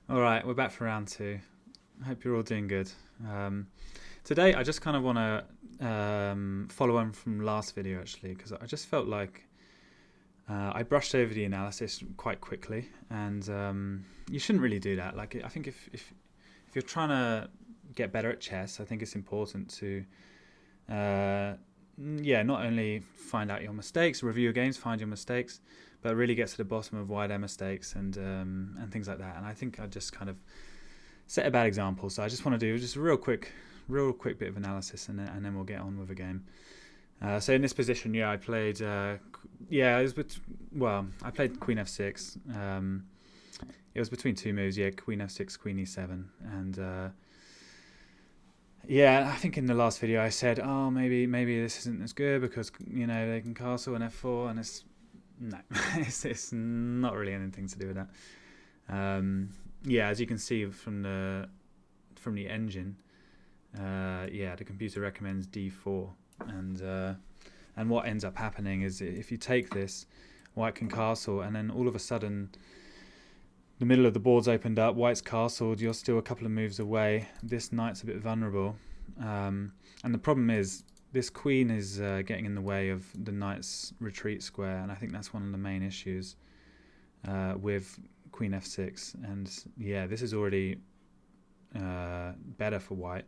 All right, we're back for round two. I hope you're all doing good. Um, Today, I just kind of want to follow on from last video actually, because I just felt like I brushed over the analysis quite quickly, and you shouldn't really do that. Like, I think if you're trying to get better at chess, I think it's important to uh, not only find out your mistakes, review your games, find your mistakes, but really get to the bottom of why they're mistakes and things like that. And I think I just kind of set a bad example. So I just want to do just a real quick bit of analysis, and then we'll get on with the game. So in this position, I played. It was I played Queen F6. It was between two moves. Queen F6, Queen E7, and I think in the last video I said, oh, maybe this isn't as good because they can castle an F4, and it's no, it's not really anything to do with that. As you can see from the engine, the computer recommends D4, and what ends up happening is if you take this, white can castle, and then all of a sudden the middle of the board's opened up, white's castled, you're still a couple of moves away, this knight's a bit vulnerable, and the problem is this queen is getting in the way of the knight's retreat square, and I think that's one of the main issues with Queen F6. And this is already better for white.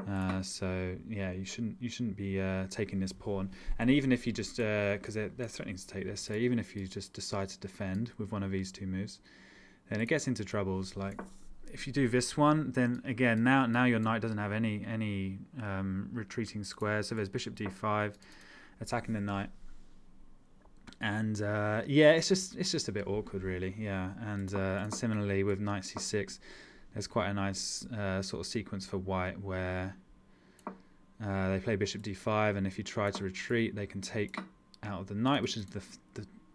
You shouldn't be taking this pawn. And even if you just because they're threatening to take this, so even if you just decide to defend with one of these two moves, then it gets into troubles. Like if you do this one, then again now your knight doesn't have any retreating squares. So there's bishop d5 attacking the knight, and it's just a bit awkward really. And similarly with knight c6, there's quite a nice sort of sequence for white where they play bishop d5, and if you try to retreat, they can take out of the knight, which is the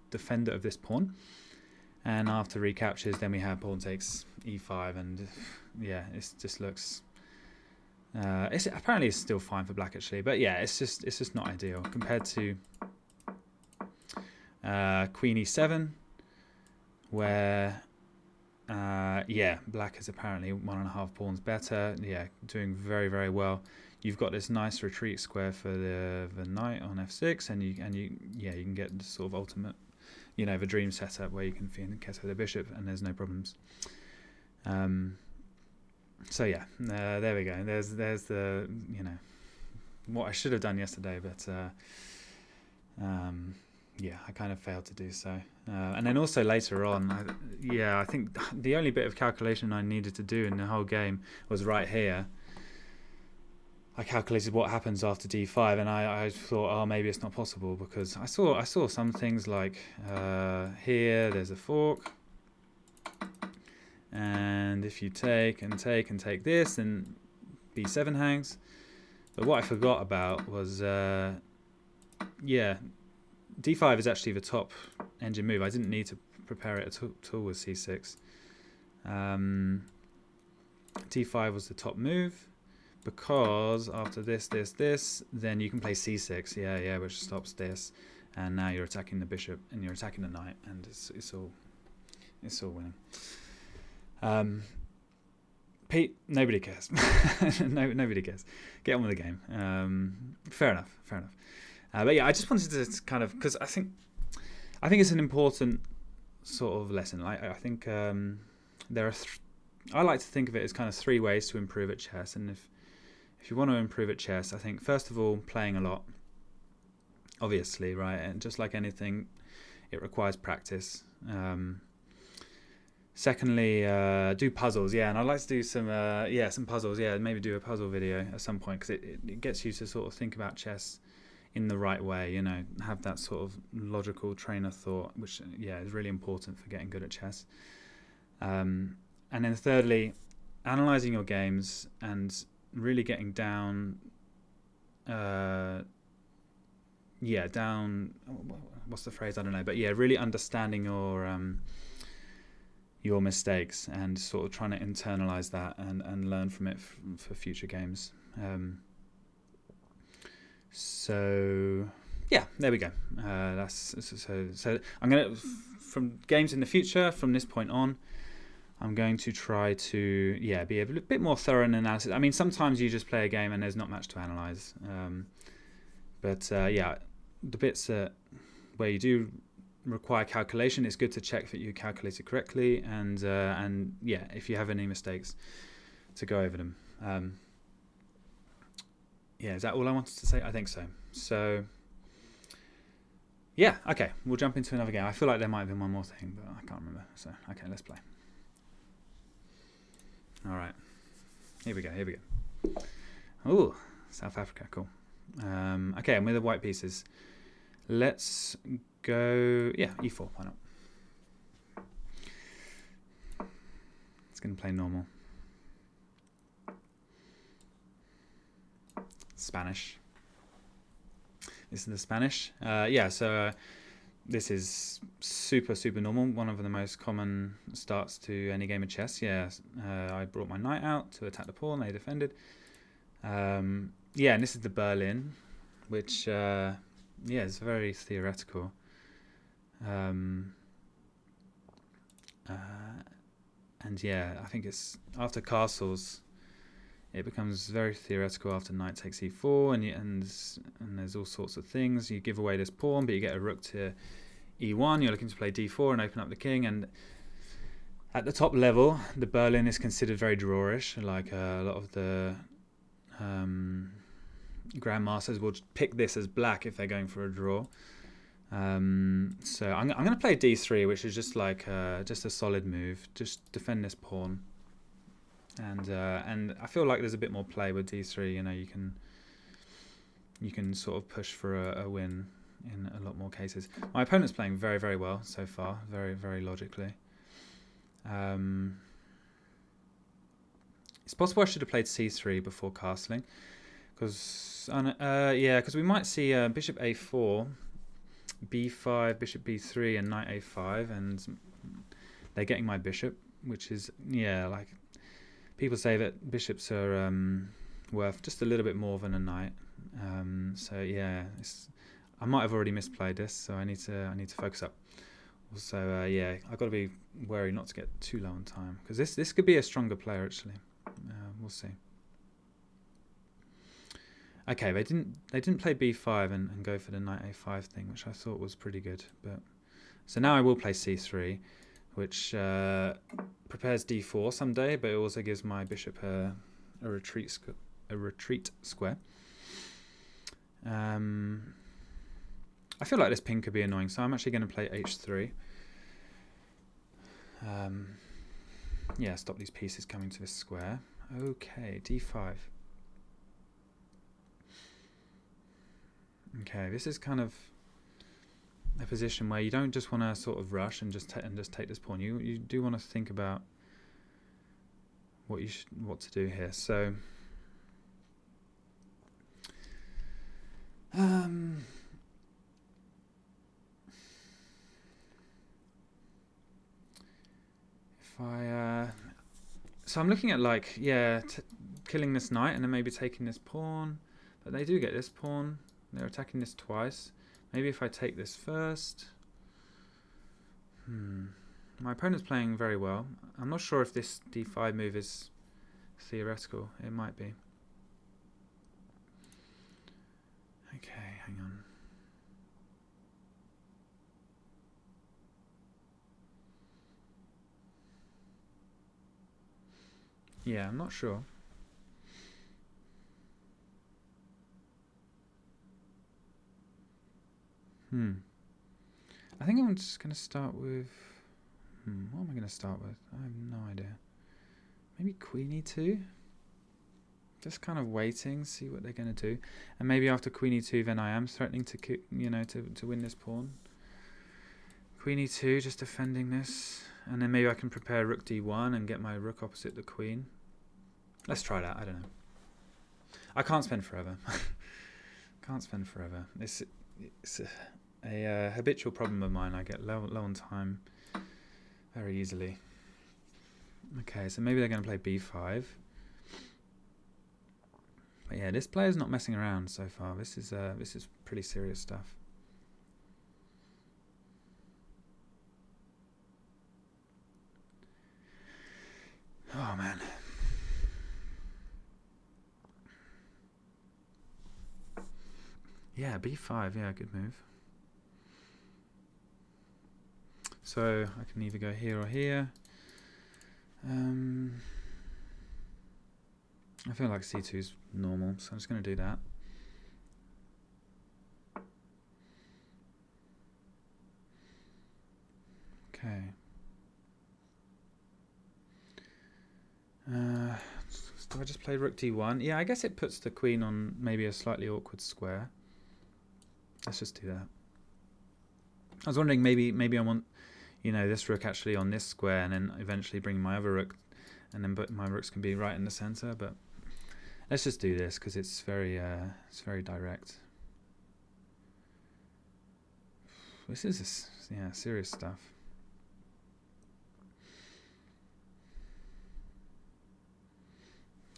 defender of this pawn. And after recaptures, then we have pawn takes e5, and it just looks. It's still fine for black actually, but it's just not ideal compared to Queen e7, where black is apparently 1.5 pawns better. Doing very, very well. You've got this nice retreat square for the knight on f6, and you can get the sort of ultimate, the dream setup where you can Fianchetto the bishop and there's no problems. There we go. There's the what I should have done yesterday, but I kind of failed to do so. And then also later on, I think the only bit of calculation I needed to do in the whole game was right here. I calculated what happens after d5, and I thought, oh, maybe it's not possible, because I saw some things like here there's a fork, and if you take and take and take this, then b7 hangs. But what I forgot about was d5 is actually the top engine move. I didn't need to prepare it at all with c6. d5 was the top move, because after this, then you can play c6, which stops this, and now you're attacking the bishop and you're attacking the knight, and it's all winning. Pete, nobody cares. Nobody cares. Get on with the game. Fair enough. I just wanted to kind of, because I think it's an important sort of lesson. I think there are. I like to think of it as kind of 3 ways to improve at chess, and if you want to improve at chess, I think first of all playing a lot, obviously, right? And just like anything, it requires practice. Secondly, do puzzles, and I'd like to do some puzzles, maybe do a puzzle video at some point, because it gets you to sort of think about chess in the right way, have that sort of logical train of thought, which is really important for getting good at chess. And then thirdly, analysing your games and really getting down what's the phrase, I don't know, but really understanding your mistakes and sort of trying to internalize that and learn from it for future games. There we go. So I'm gonna, from games in the future, from this point on, I'm going to try to be a bit more thorough in analysis. I mean, sometimes you just play a game and there's not much to analyze. But the bits where you do require calculation, it's good to check that you calculated correctly, and if you have any mistakes, to go over them. Is that all I wanted to say? I think so. So okay, we'll jump into another game. I feel like there might have been one more thing, but I can't remember. So okay, let's play. All right, here we go. Oh, South Africa, cool. Okay, and with the white pieces, let's go. E4. Why not? It's going to play normal. Spanish. This is the Spanish. So this is super normal. One of the most common starts to any game of chess. I brought my knight out to attack the pawn. They defended. And this is the Berlin, which is very theoretical. I think it's after castles. It becomes very theoretical after knight takes e4, and there's all sorts of things. You give away this pawn, but you get a rook to e1. You're looking to play d4 and open up the king. And at the top level, the Berlin is considered very drawish. Like a lot of the grandmasters will pick this as black if they're going for a draw. So I'm going to play d3, which is just like just a solid move. Just defend this pawn. And I feel like there's a bit more play with d3. You can sort of push for a win in a lot more cases. My opponent's playing very, very well so far, very, very logically. It's possible I should have played c3 before castling, because we might see bishop a4, b5, bishop b3, and knight a5, and they're getting my bishop, which is like. People say that bishops are worth just a little bit more than a knight. I might have already misplayed this, so I need to focus up. Also, I've got to be wary not to get too low on time, because this could be a stronger player actually. We'll see. Okay, they didn't play b5 and go for the knight a5 thing, which I thought was pretty good. But so now I will play c3. Which prepares d4 someday, but it also gives my bishop a retreat square. I feel like this ping could be annoying, so I'm actually going to play h3. Stop these pieces coming to this square. Okay, d5. Okay, this is kind of a position where you don't just want to sort of rush and just take this pawn. You do want to think about what to do here. So I'm looking at killing this knight and then maybe taking this pawn, but they do get this pawn. They're attacking this twice. Maybe if I take this first. My opponent's playing very well. I'm not sure if this d5 move is theoretical. It might be. Okay, hang on. Yeah, I'm not sure. I think I'm just going to start with... what am I going to start with? I have no idea. Maybe queen e2? Just kind of waiting, see what they're going to do. And maybe after queen e2, then I am threatening to win this pawn. Queen e2, just defending this. And then maybe I can prepare rook d1 and get my rook opposite the queen. Let's try that, I don't know. I can't spend forever. It's a habitual problem of mine. I get low on time very easily. Okay, so maybe they're going to play b5. But yeah, this player's not messing around so far. This is pretty serious stuff. Oh man. Yeah, b5. Yeah, good move. So I can either go here or here. I feel like c2 is normal, so I'm just going to do that. Okay. So I just played rook d1. Yeah, I guess it puts the queen on maybe a slightly awkward square. Let's just do that. I was wondering maybe I want, you know, this rook actually on this square, and then eventually bring my other rook, and then my rooks can be right in the center. But let's just do this because it's very direct. This is serious stuff.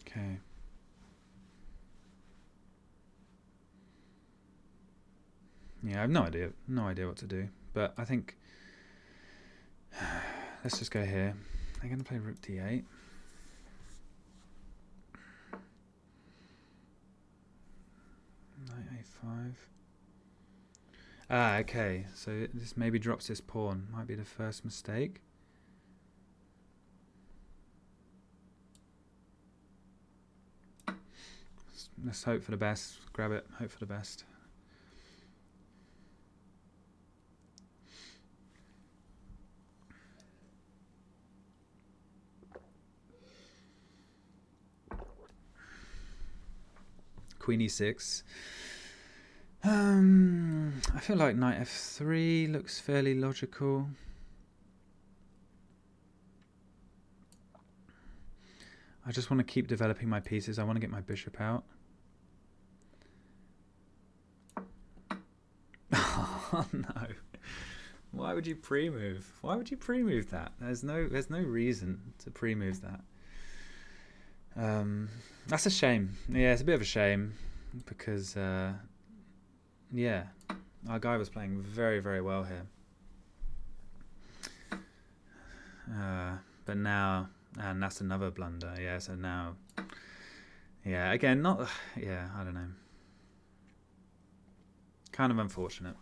Okay. Yeah, I have no idea what to do. But I think let's just go here. I'm going to play rook d8. Knight a5. Ah, okay. So this maybe drops this pawn. Might be the first mistake. Let's hope for the best. Grab it. Hope for the best. Queen e6. I feel like knight f3 looks fairly logical. I just want to keep developing my pieces. I want to get my bishop out. Oh no. Why would you pre-move? Why would you pre-move that? There's no reason to pre-move that. That's a shame. Yeah, it's a bit of a shame because yeah, our guy was playing very, very well here. But now, and that's another blunder. Yeah, so now, yeah, again, not, yeah, I don't know. Kind of unfortunate.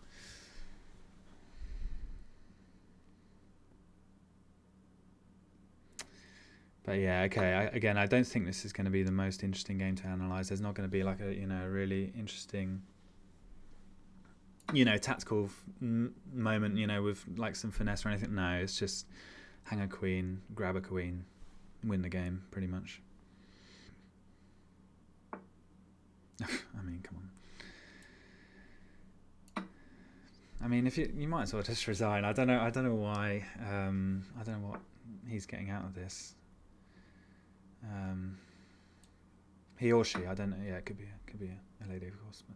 But yeah, okay. Again, I don't think this is going to be the most interesting game to analyze. There's not going to be like a really interesting, tactical moment, with like some finesse or anything. No, it's just hang a queen, grab a queen, win the game, pretty much. I mean, come on. I mean, if you might as well just resign. I don't know why. I don't know what he's getting out of this. He or she, I don't know. Yeah, it could be a lady, of course. But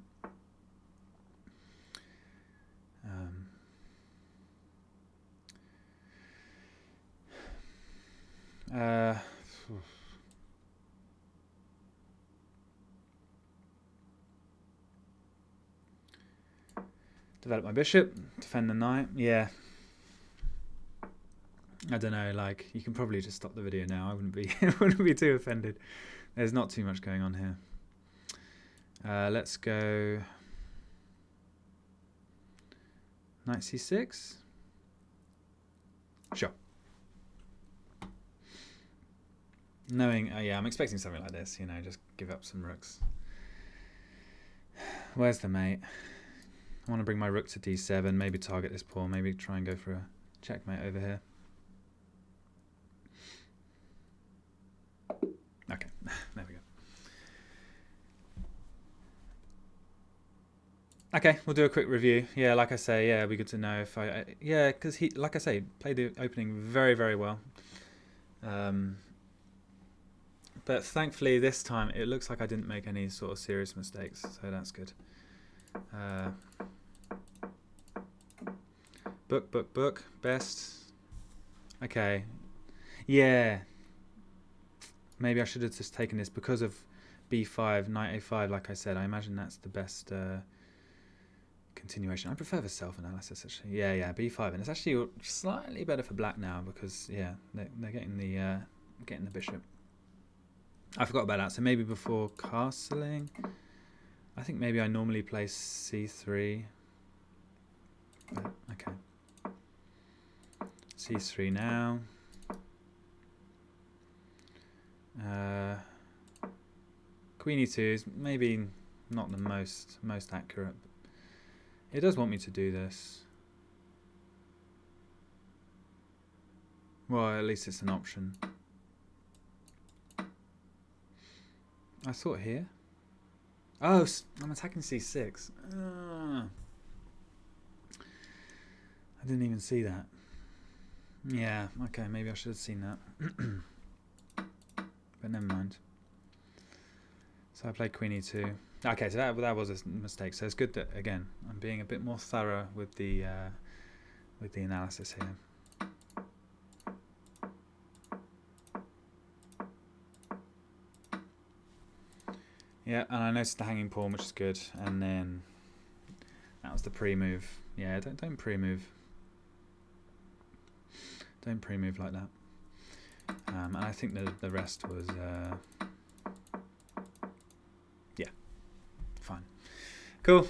develop my bishop, defend the knight. Yeah. I don't know, like, you can probably just stop the video now. I wouldn't be too offended. There's not too much going on here. Let's go knight c6. Sure. Knowing, yeah, I'm expecting something like this, just give up some rooks. Where's the mate? I want to bring my rook to d7, maybe target this pawn, maybe try and go for a checkmate over here. Okay, there we go. Okay, we'll do a quick review. Yeah, like I say, yeah, it'd be good to know if yeah, because he, like I say, played the opening very, very well. But thankfully this time it looks like I didn't make any sort of serious mistakes, so that's good. Book, best. Okay, yeah. Maybe I should have just taken this because of b5, knight a5, like I said. I imagine that's the best continuation. I prefer the self-analysis, actually. Yeah, b5. And it's actually slightly better for black now because, yeah, they're getting the getting the bishop. I forgot about that. So maybe before castling, I think maybe I normally play c3. But, okay. c3 now. Queen e2 is maybe not the most accurate. It does want me to do this. Well, at least it's an option. I thought here. Oh, I'm attacking c6. I didn't even see that. Yeah, okay, maybe I should have seen that. But never mind. So I played queen e2. Okay, so that was a mistake. So it's good that, again, I'm being a bit more thorough with the analysis here. Yeah, and I noticed the hanging pawn, which is good, and then that was the pre-move. Yeah, don't pre-move. Don't pre-move like that. And I think the rest was yeah, fine, cool.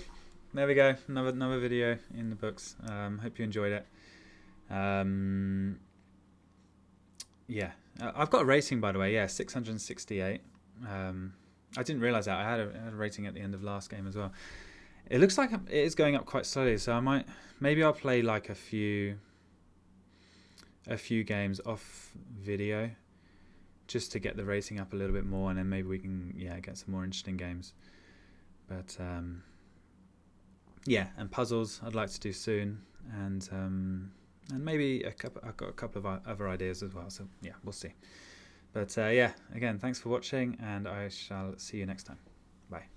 There we go. Another video in the books. Hope you enjoyed it. Yeah, I've got a rating, by the way. Yeah, 668. I didn't realise that. I had a rating at the end of last game as well. It looks like it is going up quite slowly, so maybe I'll play like a few games off video just to get the rating up a little bit more, and then maybe we can get some more interesting games. But yeah, and puzzles I'd like to do soon, and maybe I've got a couple of other ideas as well. So yeah, we'll see. But yeah, again, thanks for watching, and I shall see you next time. Bye.